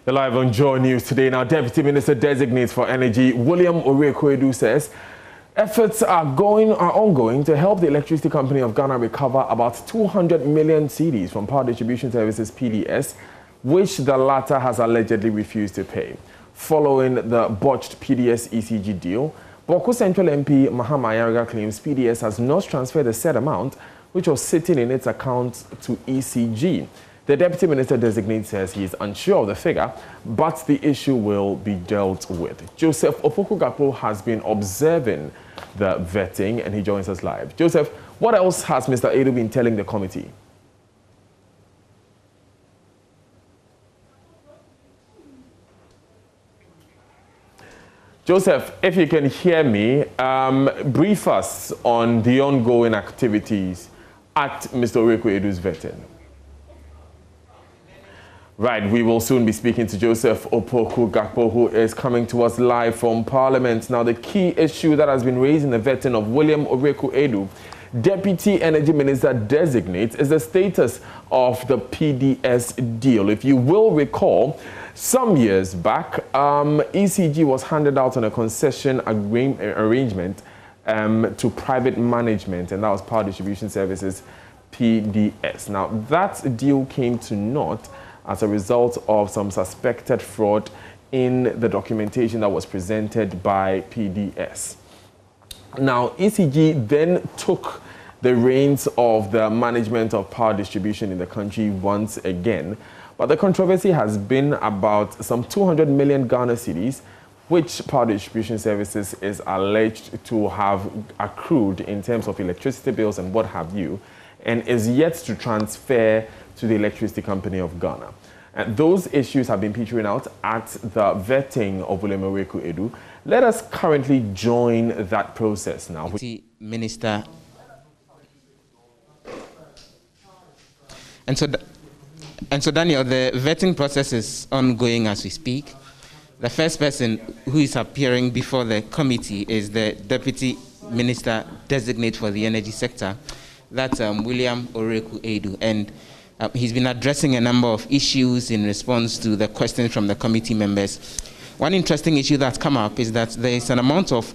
You're live on Joy News today. Now, Deputy Minister Designate for Energy, William Aidoo, says efforts are ongoing to help the Electricity Company of Ghana recover about 200 million cedis from Power Distribution Services PDS, which the latter has allegedly refused to pay. Following the botched PDS ECG deal, Bawku Central MP Mahama Ayariga claims PDS has not transferred the said amount, which was sitting in its account, to ECG. The Deputy Minister Designate says he is unsure of the figure, but the issue will be dealt with. Joseph Opoku-Gakpo has been observing the vetting and he joins us live. Joseph, what else has Mr. Aidoo been telling the committee? Joseph, if you can hear me, brief us on the ongoing activities at Mr. Aidoo's vetting. Right, we will soon be speaking to Joseph Opoku-Gakpo, who is coming to us live from Parliament. Now, the key issue that has been raised in the vetting of William Aidoo, Deputy Energy Minister Designate, is the status of the PDS deal. If you will recall, some years back, ECG was handed out on a concession arrangement to private management, and that was Power Distribution Services, PDS. Now, that deal came to naught as a result of some suspected fraud in the documentation that was presented by PDS. Now, ECG then took the reins of the management of power distribution in the country once again. But the controversy has been about some 200 million Ghana cedis, which Power Distribution Services is alleged to have accrued in terms of electricity bills and what have you, and is yet to transfer to the Electricity Company of Ghana. And those issues have been petering out at the vetting of William Aidoo. Let us currently join that process now. Minister. And so Daniel, the vetting process is ongoing as we speak. The first person who is appearing before the committee is the Deputy Minister Designate for the Energy Sector. That's William Aidoo, and he's been addressing a number of issues in response to the questions from the committee members. One interesting issue that's come up is that there is an amount of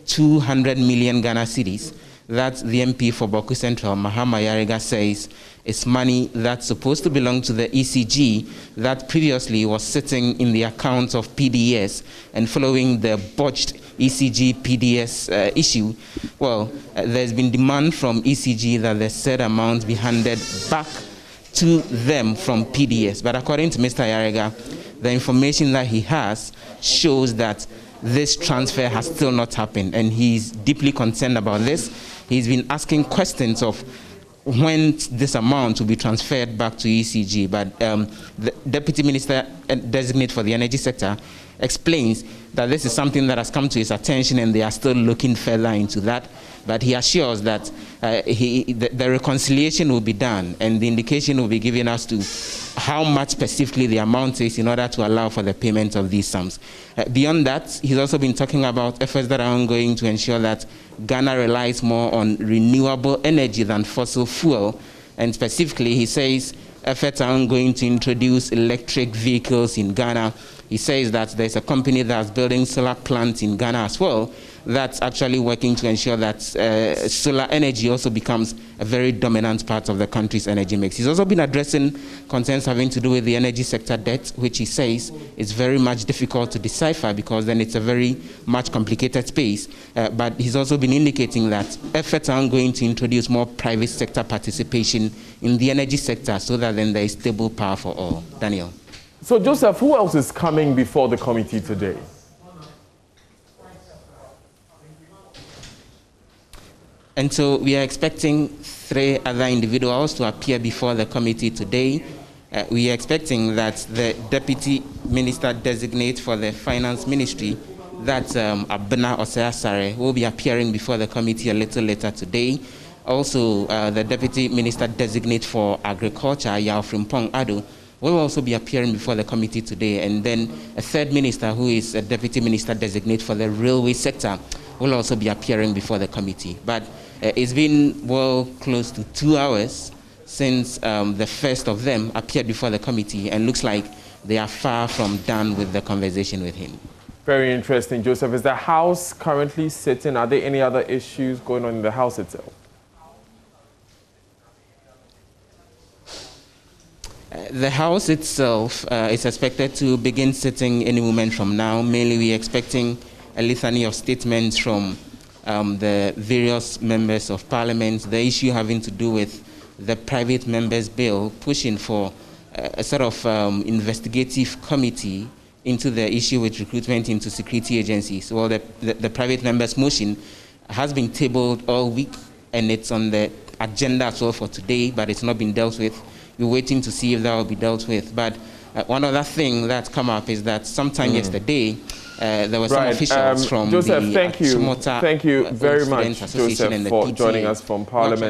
200 million Ghana cedis that the MP for Bawku Central, Mahama Ayariga, says is money that's supposed to belong to the ECG that previously was sitting in the account of PDS, and following the botched ECG PDS issue, well, there's been demand from ECG that the said amount be handed back to them from PDS. But according to Mr. Ayariga, the information that he has shows that this transfer has still not happened, and he's deeply concerned about this. He's been asking questions of when this amount will be transferred back to ECG, but the Deputy Minister Designate for the Energy Sector explains that this is something that has come to his attention and they are still looking further into that. But he assures that the reconciliation will be done, and the indication will be given as to how much specifically the amount is in order to allow for the payment of these sums. Beyond that, he's also been talking about efforts that are ongoing to ensure that Ghana relies more on renewable energy than fossil fuel. And specifically, he says efforts are ongoing to introduce electric vehicles in Ghana. He says that there's a company that's building solar plants in Ghana as well that's actually working to ensure that solar energy also becomes a very dominant part of the country's energy mix. He's also been addressing concerns having to do with the energy sector debt, which he says is very much difficult to decipher because then it's a very much complicated space. But he's also been indicating that efforts are ongoing to introduce more private sector participation in the energy sector so that then there is stable power for all. Daniel. So, Joseph, who else is coming before the committee today? And so we are expecting 3 other individuals to appear before the committee today. We are expecting that the Deputy Minister Designate for the Finance Ministry, that's Abena Osei-Asare, will be appearing before the committee a little later today. Also, the Deputy Minister Designate for Agriculture, Frimpong Aidoo, will also be appearing before the committee today. And then a third minister, who is a Deputy Minister Designate for the Railway Sector, will also be appearing before the committee. But it's been well close to 2 hours since the first of them appeared before the committee, and looks like they are far from done with the conversation with him. Very interesting, Joseph. Is the House currently sitting? Are there any other issues going on in the House itself? The House itself is expected to begin sitting any moment from now. Mainly, we're expecting a litany of statements from the various members of Parliament. The issue having to do with the private members' bill, pushing for a sort of investigative committee into the issue with recruitment into security agencies. Well, the private members' motion has been tabled all week, and it's on the agenda as well for today, but it's not been dealt with. We're waiting to see if that will be dealt with. But one other thing that's come up is that sometime yesterday, there were some officials from Joseph, the thank you very much, Joseph, for joining us from Parliament.